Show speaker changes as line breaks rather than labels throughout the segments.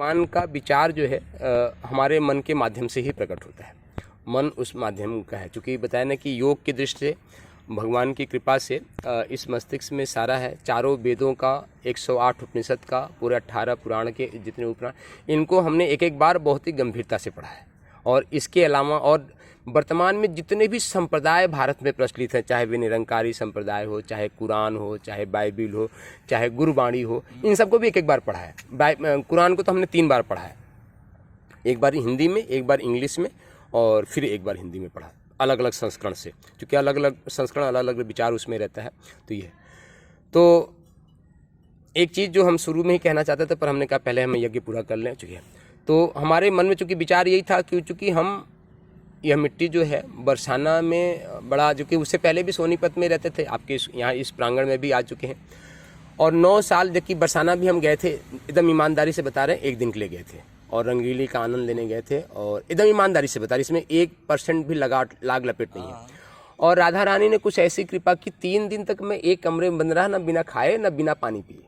भगवान का विचार जो है हमारे मन के माध्यम से ही प्रकट होता है। मन उस माध्यम का है, चूँकि बताया ना कि योग की दृष्टि से भगवान की कृपा से इस मस्तिष्क में सारा है, चारों वेदों का, 108 उपनिषद का, पूरे 18 पुराण के जितने उपपुराण, इनको हमने एक एक बार बहुत ही गंभीरता से पढ़ा है। और इसके अलावा और वर्तमान में जितने भी संप्रदाय भारत में प्रचलित हैं, चाहे वे निरंकारी संप्रदाय हो, चाहे कुरान हो, चाहे बाइबिल हो, चाहे गुरबाणी हो, इन सबको भी एक एक बार पढ़ा है। कुरान को तो हमने 3 बार पढ़ा है, एक बार हिंदी में, एक बार इंग्लिश में और फिर एक बार हिंदी में पढ़ा, अलग अलग संस्करण से, क्योंकि अलग अलग संस्करण अलग अलग विचार उसमें रहता है। तो ये तो एक चीज़ जो हम शुरू में ही कहना चाहते थे, पर हमने कहा पहले हम यज्ञ पूरा कर लें। चूँकि तो हमारे मन में चूँकि विचार यही था कि चूँकि हम यह मिट्टी जो है बरसाना में बड़ा, जो कि उससे पहले भी सोनीपत में रहते थे, आपके यहाँ इस प्रांगण में भी आ चुके हैं, और 9 साल जबकि बरसाना भी हम गए थे, एकदम ईमानदारी से बता रहे हैं, 1 दिन के लिए गए थे और रंगीली का आनंद लेने गए थे, और एकदम ईमानदारी से बता रहे, इसमें 1% भी लाग लपेट नहीं है। और राधा रानी ने कुछ ऐसी कृपा की, 3 दिन तक मैं एक कमरे में बंद रहा, ना बिना खाए ना बिना पानी पिए।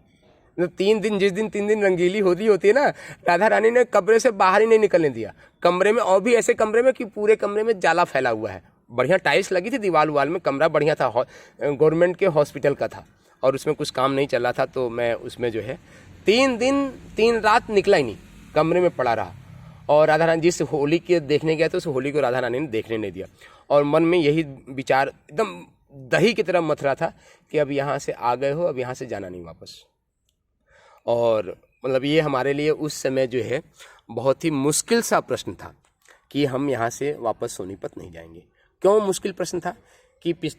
3 दिन, जिस दिन 3 दिन रंगीली होती है ना, राधा रानी ने कमरे से बाहर ही नहीं निकलने दिया, कमरे में, और भी ऐसे कमरे में कि पूरे कमरे में जाला फैला हुआ है, बढ़िया टाइल्स लगी थी दीवार वाल में, कमरा बढ़िया था, गवर्नमेंट के हॉस्पिटल का था, और उसमें कुछ काम नहीं चल रहा था, तो मैं उसमें जो है 3 दिन 3 रात निकला ही नहीं, कमरे में पड़ा रहा। और राधा रानी जिस होली के देखने गया तो उस होली को राधा रानी ने देखने नहीं दिया, और मन में यही विचार एकदम दही की तरह मथ रहा था कि अब यहाँ से आ गए हो, अब यहाँ से जाना नहीं वापस। और मतलब ये हमारे लिए उस समय जो है बहुत ही मुश्किल सा प्रश्न था कि हम यहाँ से वापस सोनीपत नहीं जाएंगे। क्यों मुश्किल प्रश्न था कि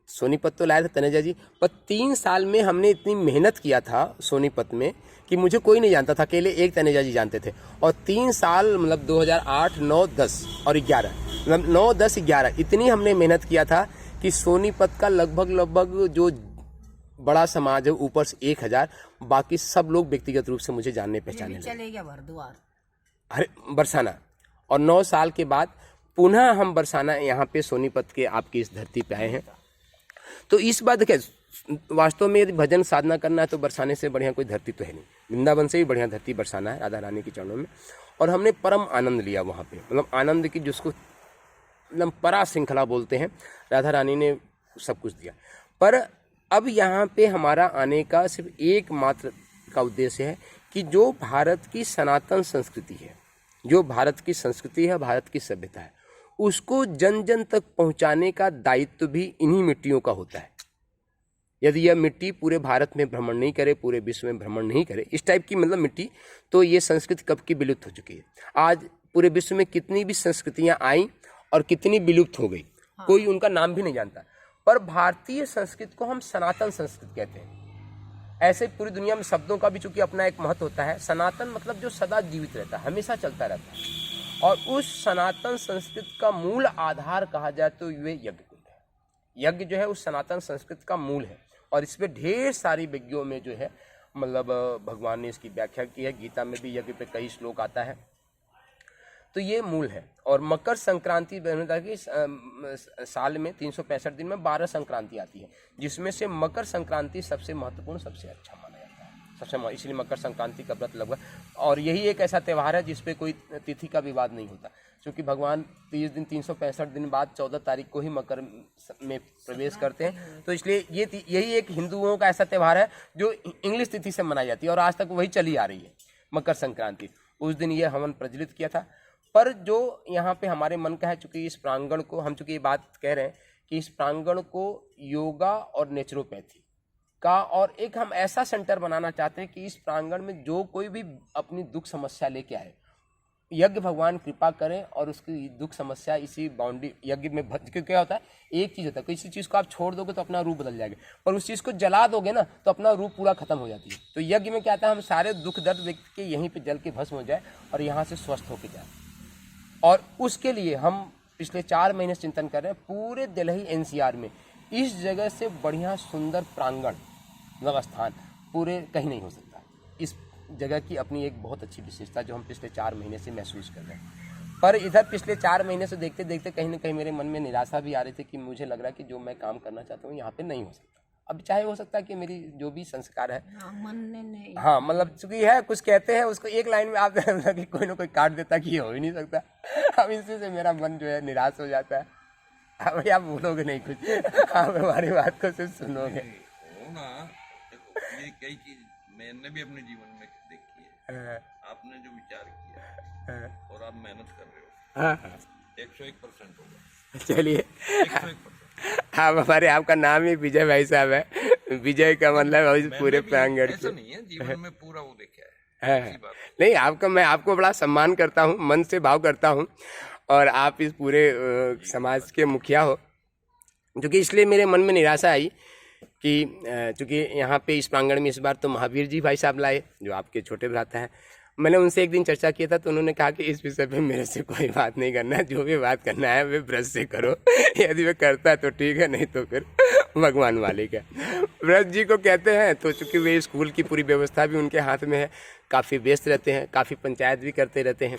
सोनीपत तो लाया था तनेजा जी, पर 3 साल में हमने इतनी मेहनत किया था सोनीपत में कि मुझे कोई नहीं जानता था, अकेले एक तनेजा जी जानते थे। और 3 साल मतलब 2008, 9, 10 और 11, मतलब 9, 10, 11 इतनी हमने मेहनत किया था कि सोनीपत का लगभग जो बड़ा समाज है ऊपर से 1000, बाकी सब लोग व्यक्तिगत रूप से मुझे जानने पहचानने लगे।
चले गया भरद्वार,
अरे बरसाना। और 9 साल के बाद पुनः हम बरसाना यहाँ पे सोनीपत के आपकी इस धरती पे आए हैं। तो इस बात देखिए, वास्तव में यदि भजन साधना करना है तो बरसाने से बढ़िया कोई धरती तो है नहीं, वृंदावन से भी बढ़िया धरती बरसाना है, राधा रानी के चरणों में। और हमने परम आनंद लिया वहाँ पे, मतलब आनंद की जिसको मतलब परा श्रृंखला बोलते हैं, राधा रानी ने सब कुछ दिया। पर अब यहाँ पे हमारा आने का सिर्फ एकमात्र का उद्देश्य है कि जो भारत की सनातन संस्कृति है, जो भारत की संस्कृति है, भारत की सभ्यता है, उसको जन जन तक पहुँचाने का दायित्व भी इन्हीं मिट्टियों का होता है। यदि यह मिट्टी पूरे भारत में भ्रमण नहीं करे, पूरे विश्व में भ्रमण नहीं करे, इस टाइप की मतलब मिट्टी, तो ये संस्कृति कब की विलुप्त हो चुकी है। आज पूरे विश्व में कितनी भी संस्कृतियाँ आई और कितनी विलुप्त हो गई, कोई उनका नाम भी नहीं जानता, पर भारतीय संस्कृति को हम सनातन संस्कृति कहते हैं। ऐसे पूरी दुनिया में शब्दों का भी चूंकि अपना एक महत्व होता है। सनातन मतलब जो सदा जीवित रहता है, हमेशा चलता रहता है। और उस सनातन संस्कृति का मूल आधार कहा जाए तो वे यज्ञ कुंड है। यज्ञ जो है उस सनातन संस्कृति का मूल है, और इस पे ढेर सारी विज्ञों में जो है मतलब भगवान ने इसकी व्याख्या की है। गीता में भी यज्ञ पे कई श्लोक आता है। तो ये मूल है। और मकर संक्रांति की साल में 365 दिन में 12 संक्रांति आती है, जिसमें से मकर संक्रांति सबसे महत्वपूर्ण, सबसे अच्छा माना जाता है, सबसे, इसलिए मकर संक्रांति का व्रत लगभग। और यही एक ऐसा त्यौहार है जिसपे कोई तिथि का विवाद नहीं होता, क्योंकि भगवान 30 दिन 365 दिन बाद 14 तारीख को ही मकर में प्रवेश करते हैं। तो इसलिए यही एक हिंदुओं का ऐसा त्यौहार है जो इंग्लिश तिथि से मनाई जाती है, और आज तक वही चली आ रही है मकर संक्रांति। उस दिन ये हवन प्रज्वलित किया था। पर जो यहाँ पे हमारे मन का है, चूंकि इस प्रांगण को हम, चूंकि ये बात कह रहे हैं कि इस प्रांगण को योगा और नेचुरोपैथी का और एक हम ऐसा सेंटर बनाना चाहते हैं कि इस प्रांगण में जो कोई भी अपनी दुख समस्या लेके आए, यज्ञ भगवान कृपा करें और उसकी दुख समस्या इसी बाउंड्री यज्ञ में क्योंकि क्या होता है, एक चीज़ होता है, किसी चीज़ को आप छोड़ दोगे तो अपना रूप बदल जाएगा, पर उस चीज़ को जला दोगे ना तो अपना रूप पूरा खत्म हो जाती है। तो यज्ञ में क्या आता है, हम सारे दुख दर्द व्यक्ति के यहीं पे जल के भस्म हो जाए और यहाँ से स्वस्थ होके जाए। और उसके लिए हम पिछले 4 महीने से चिंतन कर रहे हैं। पूरे दिल्ली एनसीआर में इस जगह से बढ़िया सुंदर प्रांगण मतलब स्थान पूरे कहीं नहीं हो सकता। इस जगह की अपनी एक बहुत अच्छी विशेषता जो हम पिछले 4 महीने से महसूस कर रहे हैं। पर इधर पिछले 4 महीने से देखते देखते कहीं ना कहीं मेरे मन में निराशा भी आ रही थी कि मुझे लग रहा है कि जो मैं काम करना चाहता हूँ यहाँ पे नहीं हो सकता। अब चाहे हो सकता है कि मेरी जो भी संस्कार है,
हाँ, मन ने नहीं,
हाँ मतलब चूंकि है कुछ कहते हैं उसको एक लाइन में आप कि कोई ना कोई काट देता कि ये हो ही नहीं सकता। अब इसी से मेरा मन जो है निराश हो जाता है। अब आप बोलोगे नहीं कुछ, आप हमारी बात को सिर्फ सुनोगे।
हो ना, देखो ये कई चीज मैंने भी अपने जीवन में देखी है। आपने जो विचार किया और आप मेहनत कर रहे हो, 101% होगा।
चलिए
101%।
आप हमारे, आपका नाम ही विजय भाई साहब है। विजय का मतलब इस पूरे प्रांगण
ऐसा नहीं है, जीवन में पूरा वो देखा
है।
ऐसी बात
नहीं, आपका, मैं आपको बड़ा सम्मान करता हूँ, मन से भाव करता हूँ, और आप इस पूरे समाज के मुखिया हो। क्योंकि इसलिए मेरे मन में निराशा आई कि चूँकि यहाँ पे इस प्रांगण में इस बार तो महावीर जी भाई साहब लाए, जो आपके छोटे भ्राता हैं। मैंने उनसे एक दिन चर्चा किया था, तो उन्होंने कहा कि इस विषय पे मेरे से कोई बात नहीं करना है, जो भी बात करना है वे ब्रज से करो। यदि वे करता है तो ठीक है, नहीं तो फिर भगवान मालिक है। ब्रज जी को कहते हैं, तो चूँकि वे स्कूल की पूरी व्यवस्था भी उनके हाथ में है, काफ़ी व्यस्त रहते हैं, काफ़ी पंचायत भी करते रहते हैं,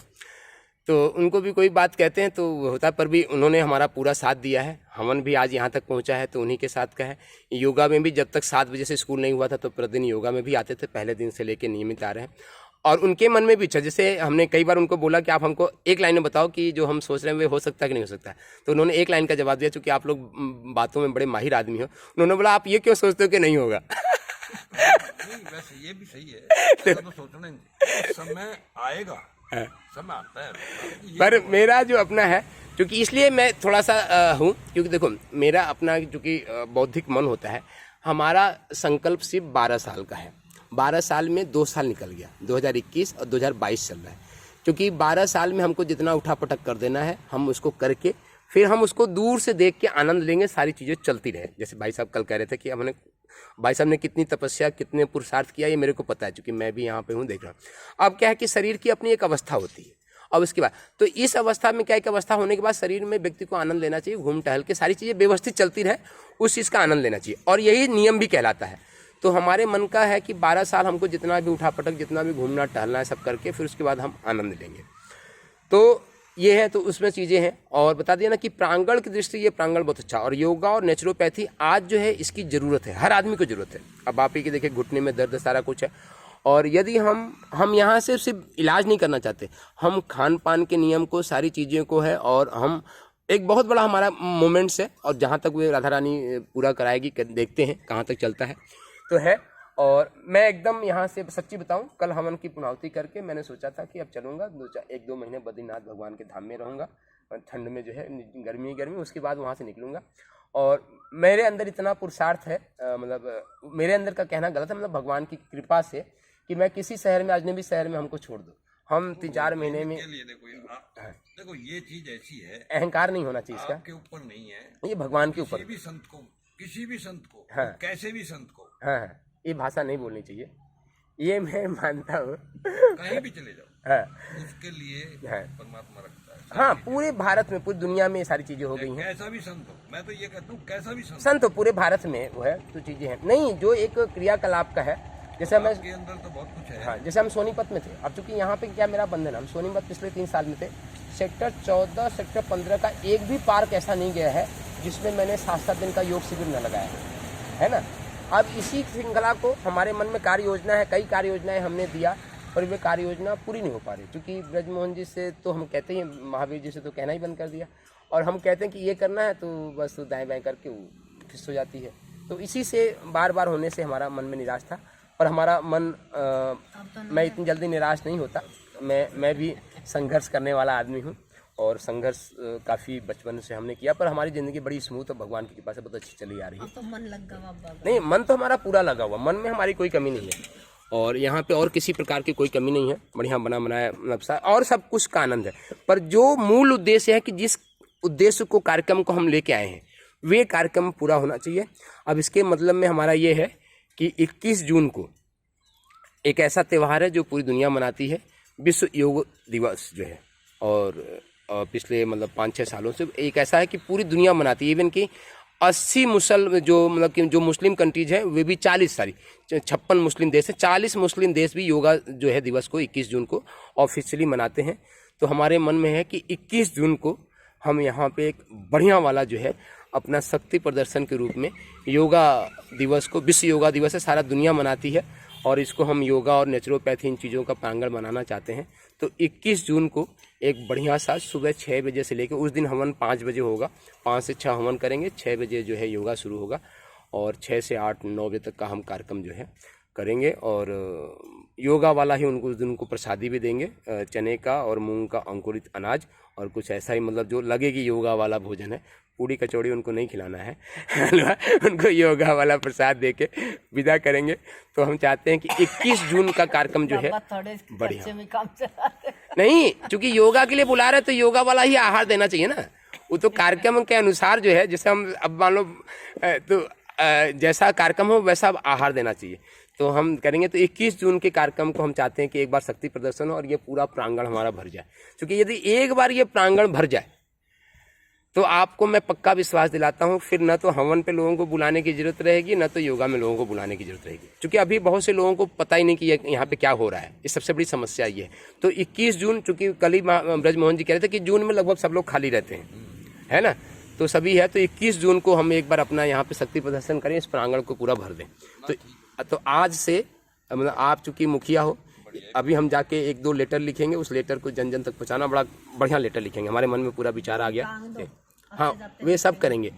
तो उनको भी कोई बात कहते हैं तो होता, पर भी उन्होंने हमारा पूरा साथ दिया है। हवन भी आज यहाँ तक पहुँचा है तो उन्हीं के साथ का है। योगा में भी जब तक 7 बजे से स्कूल नहीं हुआ था तो प्रतिदिन योगा में भी आते थे, पहले दिन से लेकर नियमित आ रहे हैं। और उनके मन में भी इच्छा, जैसे हमने कई बार उनको बोला कि आप हमको एक लाइन में बताओ कि जो हम सोच रहे हैं वे हो सकता है कि नहीं हो सकता है, तो उन्होंने एक लाइन का जवाब दिया। चूँकि आप लोग बातों में बड़े माहिर आदमी हो, उन्होंने बोला आप ये क्यों सोचते हो कि नहीं होगा।
नहीं, वैसे ये भी सही है, ऐसा तो सोचना नहीं, समय आएगा, समय आता है।
पर मेरा जो अपना है, क्योंकि इसलिए मैं थोड़ा सा हूँ, क्योंकि देखो मेरा अपना चूँकि बौद्धिक मन होता है, हमारा संकल्प सिर्फ 12 साल का है। 12 साल में 2 साल निकल गया, 2021 और 2022 चल रहा है। क्योंकि 12 साल में हमको जितना उठापटक कर देना है हम उसको करके फिर हम उसको दूर से देख के आनंद लेंगे, सारी चीज़ें चलती रहे। जैसे भाई साहब कल कह रहे थे कि हमने, भाई साहब ने कितनी तपस्या, कितने पुरुषार्थ किया, ये मेरे को पता है, क्योंकि मैं भी यहाँ पे हूँ, देख रहा हूँ। अब क्या है कि शरीर की अपनी एक अवस्था होती है, और उसके बाद तो इस अवस्था में क्या, एक अवस्था होने के बाद शरीर में व्यक्ति को आनंद लेना चाहिए, घूम टहल के सारी चीज़ें व्यवस्थित चलती रहे, उस चीज़ का आनंद लेना चाहिए, और यही नियम भी कहलाता है। तो हमारे मन का है कि 12 साल हमको जितना भी उठापटक, जितना भी घूमना टहलना है सब करके फिर उसके बाद हम आनंद लेंगे। तो ये है, तो उसमें चीज़ें हैं। और बता दिया ना कि प्रांगण की दृष्टि ये प्रांगण बहुत अच्छा, और योगा और नेचुरोपैथी आज जो है इसकी ज़रूरत है, हर आदमी को ज़रूरत है। अब आप ही के देखिए घुटने में दर्द, सारा कुछ है, और यदि हम यहाँ से सिर्फ इलाज नहीं करना चाहते, हम खान पान के नियम को, सारी चीज़ों को है, और हम एक बहुत बड़ा हमारा मोमेंट्स है, और जहाँ तक वे राधा रानी पूरा कराएगी, देखते हैं कहाँ तक चलता है, तो है। और मैं एकदम यहाँ से सच्ची बताऊँ, कल हवन की पुनावती करके मैंने सोचा था कि अब चलूँगा 1-2 महीने बद्रीनाथ भगवान के धाम में रहूँगा, ठंड में जो है, गर्मी, उसके बाद वहाँ से निकलूँगा। और मेरे अंदर इतना पुरुषार्थ है, मतलब मेरे अंदर का कहना गलत है, मतलब भगवान की कृपा से, कि मैं किसी शहर में, अजनबी शहर में हमको छोड़ दो, हम 3-4 महीने में।
देखो ये चीज ऐसी है,
अहंकार नहीं होना चाहिए इसका,
आपके ऊपर नहीं है,
ये भगवान के ऊपर।
किसी भी संत को,
हाँ,
कैसे भी संत को,
हाँ, ये भाषा नहीं बोलनी चाहिए, ये मैं मानता हूँ।
कहीं भी चले जाओ,
हाँ,
उसके लिए परमात्मा रखता है।
हाँ, पूरे भारत में, पूरी दुनिया में ये सारी चीजें हो गई हैं।
कैसा भी संत हो, मैं तो ये कहता हूँ कैसा भी
संत हो पूरे भारत में, वो है तो चीजें हैं नहीं, जो एक क्रियाकलाप का है। जैसे मैं
के अंदर तो बहुत कुछ है।
हाँ, जैसे हम सोनीपत में थे, अब चूंकि यहाँ पे क्या मेरा बंधन, हम सोनीपत पिछले 3 साल में थे, सेक्टर 14, सेक्टर 15 का एक भी पार्क ऐसा नहीं गया है जिसमें मैंने 7-7 दिन का योग शिविर न लगाया है ना। अब इसी श्रृंखला को हमारे मन में कार्य योजना है, कई कार्य योजनाएं हमने दिया, पर वे कार्य योजना पूरी नहीं हो पा रही, क्योंकि ब्रजमोहन जी से तो हम कहते हैं, महावीर जी से तो कहना ही बंद कर दिया, और हम कहते हैं कि ये करना है तो बस दाएं बाएं करके वो फिस हो जाती है। तो इसी से बार बार होने से हमारा मन में निराश था, और हमारा मन मैं इतनी जल्दी निराश नहीं होता, मैं भी संघर्ष करने वाला आदमी हूँ, और संघर्ष काफ़ी बचपन से हमने किया, पर हमारी ज़िंदगी बड़ी स्मूथ और भगवान की कृपा से बहुत अच्छी चली आ रही है।
तो मन लगा हुआ,
नहीं, मन तो हमारा पूरा लगा हुआ, मन में हमारी कोई कमी नहीं है, और यहाँ पे और किसी प्रकार की कोई कमी नहीं है, बढ़िया बनाया नक्शा और सब कुछ का आनंद है। पर जो मूल उद्देश्य है कि जिस उद्देश्य को, कार्यक्रम को हम लेके आए हैं, वे कार्यक्रम पूरा होना चाहिए। अब इसके मतलब में हमारा ये है कि 21 जून को एक ऐसा त्यौहार है जो पूरी दुनिया मनाती है, विश्व योग दिवस जो है, और पिछले मतलब 5-6 सालों से एक ऐसा है कि पूरी दुनिया मनाती है। इवन कि 80 जो मतलब कि जो मुस्लिम कंट्रीज हैं वे भी 56 मुस्लिम देश हैं, 40 मुस्लिम देश भी योगा जो है दिवस को 21 जून को ऑफिशियली मनाते हैं। तो हमारे मन में है कि 21 जून को हम यहाँ पे एक बढ़िया वाला जो है अपना शक्ति प्रदर्शन के रूप में योगा दिवस को, विश्व योगा दिवस है, सारा दुनिया मनाती है और इसको हम योगा और नेचुरोपैथी इन चीज़ों का प्रांगण बनाना चाहते हैं। तो 21 जून को एक बढ़िया सा सुबह 6 बजे से लेकर, उस दिन हवन 5 बजे होगा, 5 से 6 हवन करेंगे, 6 बजे जो है योगा शुरू होगा और 6 से 8-9 बजे तक का हम कार्यक्रम जो है करेंगे। और योगा वाला ही उनको उस दिन उनको प्रसादी भी देंगे, चने का और मूंग का अंकुरित अनाज और कुछ ऐसा ही, मतलब जो लगे कि योगा वाला भोजन है। पूड़ी कचौड़ी उनको नहीं खिलाना है, उनको योगा वाला प्रसाद देके विदा करेंगे। तो हम चाहते हैं कि 21 जून का कार्यक्रम जो है बढ़िया नहीं, चूंकि योगा के लिए बुला रहे तो योगा वाला ही आहार देना चाहिए ना। वो तो कार्यक्रम के अनुसार जो है, जैसे हम अब मान लो तो जैसा कार्यक्रम हो वैसा आहार देना चाहिए। तो हम करेंगे। तो 21 जून के कार्यक्रम को हम चाहते हैं कि एक बार शक्ति प्रदर्शन हो और ये पूरा प्रांगण हमारा भर जाए। क्योंकि यदि एक बार ये प्रांगण भर जाए तो आपको मैं पक्का विश्वास दिलाता हूँ, फिर न तो हवन पे लोगों को बुलाने की जरूरत रहेगी, न तो योगा में लोगों को बुलाने की जरूरत रहेगी। क्योंकि अभी बहुत से लोगों को पता ही नहीं कि यहाँ पे क्या हो रहा है, ये सबसे बड़ी समस्या ये है। तो 21 जून, चूंकि कल ही ब्रजमोहन जी कह रहे थे कि जून में लगभग सब लोग खाली रहते हैं, है ना, तो सभी है। तो 21 जून को हम एक बार अपना यहाँ पे शक्ति प्रदर्शन करें, इस प्रांगण को पूरा भर दें। तो आज से मतलब आप चूंकि मुखिया हो, अभी हम जाके 1-2 लेटर लिखेंगे, उस लेटर को जन जन तक पहुँचाना, बड़ा बढ़िया लेटर लिखेंगे, हमारे मन में पूरा विचार आ गया। हाँ, वे सब करेंगे।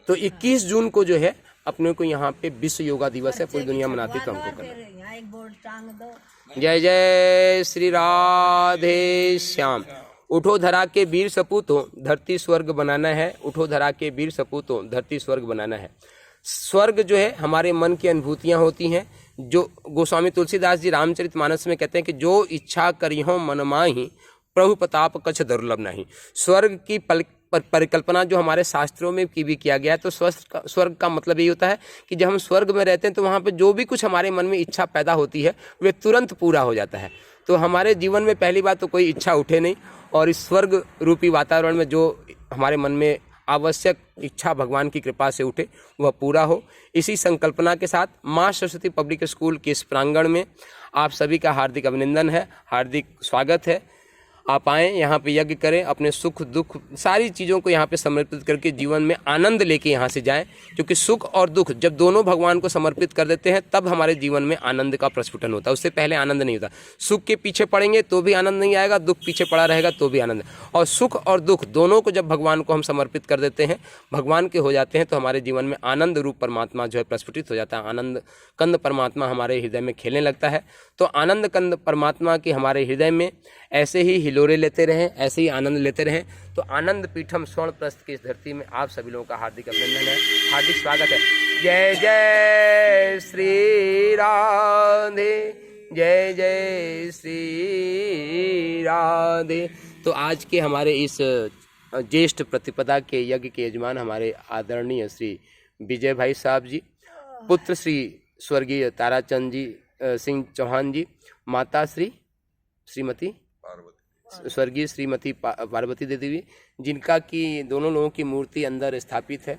तो 21 जून को जो है अपने को यहाँ पे विश्व योगा दिवस है, पूरी दुनिया मनाती, तो हमको करना। जय जय श्री राधे श्याम। उठो धरा के वीर सपूतों, धरती स्वर्ग बनाना है। उठो धरा के वीर सपूतों, धरती स्वर्ग बनाना है। स्वर्ग जो है हमारे मन की अनुभूतियाँ होती हैं, जो गोस्वामी तुलसीदास जी रामचरितमानस में कहते हैं कि जो इच्छा करिहो मन माही, प्रभु प्रताप कछ दुर्लभ नहीं। स्वर्ग की परिकल्पना जो हमारे शास्त्रों में की भी किया गया है। तो स्वर्ग का मतलब ये होता है कि जब हम स्वर्ग में रहते हैं तो वहाँ पे जो भी कुछ हमारे मन में इच्छा पैदा होती है वे तुरंत पूरा हो जाता है। तो हमारे जीवन में पहली बात तो कोई इच्छा उठे नहीं, और इस स्वर्ग रूपी वातावरण में जो हमारे मन में आवश्यक इच्छा भगवान की कृपा से उठे वह पूरा हो। इसी संकल्पना के साथ माँ सरस्वती पब्लिक स्कूल के इस प्रांगण में आप सभी का हार्दिक अभिनंदन है, हार्दिक स्वागत है। आप आएँ, यहाँ पे यज्ञ करें, अपने सुख दुख सारी चीज़ों को यहाँ पे समर्पित करके जीवन में आनंद लेके यहाँ से जाएं। क्योंकि सुख और दुख जब दोनों भगवान को समर्पित कर देते हैं तब हमारे जीवन में आनंद का प्रस्फुटन होता है, उससे पहले आनंद नहीं होता। सुख के पीछे पड़ेंगे तो भी आनंद नहीं आएगा, दुख पीछे पड़ा रहेगा तो भी आनंद। और सुख और दुख दोनों को जब भगवान को हम समर्पित कर देते हैं, भगवान के हो जाते हैं, तो हमारे जीवन में आनंद रूप परमात्मा जो है प्रस्फुटित हो जाता है। आनंद कंद परमात्मा हमारे हृदय में खेलने लगता है। तो आनंद कंद परमात्मा के हमारे हृदय में ऐसे ही हिलोरे लेते रहें, ऐसे ही आनंद लेते रहें। तो आनंद पीठम स्वर्ण प्रस्थ की इस धरती में आप सभी लोगों का हार्दिक अभिनंदन है, हार्दिक स्वागत है। जय जय श्री राधे, जय जय श्री राधे। तो आज के हमारे इस ज्येष्ठ प्रतिपदा के यज्ञ के यजमान हमारे आदरणीय श्री विजय भाई साहब जी, पुत्र श्री स्वर्गीय ताराचंद जी सिंह चौहान जी, माता श्रीमती स्वर्गीय श्रीमती पार्वती देवी, जिनका की दोनों लोगों की मूर्ति अंदर स्थापित है।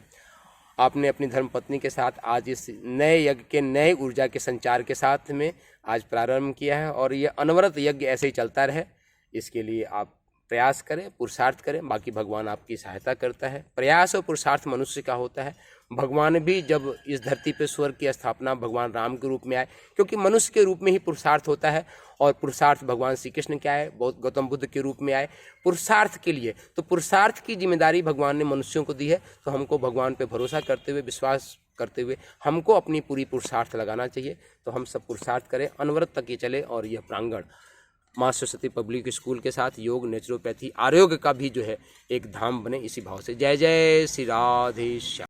आपने अपनी धर्मपत्नी के साथ आज इस नए यज्ञ के नए ऊर्जा के संचार के साथ में आज प्रारंभ किया है, और ये अनवरत यज्ञ ऐसे ही चलता रहे, इसके लिए आप प्रयास करें, पुरुषार्थ करें। बाकी भगवान आपकी सहायता करता है। प्रयास और पुरुषार्थ मनुष्य का होता है। भगवान भी जब इस धरती पे स्वर्ग की स्थापना भगवान राम के रूप में आए, क्योंकि मनुष्य के रूप में ही पुरुषार्थ होता है, और पुरुषार्थ भगवान श्री कृष्ण क्या है, बहुत गौतम बुद्ध के रूप में आए पुरुषार्थ के लिए। तो पुरुषार्थ की जिम्मेदारी भगवान ने मनुष्यों को दी है। तो हमको भगवान पे भरोसा करते हुए, विश्वास करते हुए हमको अपनी पूरी पुरुषार्थ लगाना चाहिए। तो हम सब पुरुषार्थ करें, अनवरत तक ये चले, और यह प्रांगण माँ सरस्वती पब्लिक स्कूल के साथ योग, नेचुरोपैथी, आरोग्य का भी जो है एक धाम बने, इसी भाव से। जय जय श्री राधे श्याम।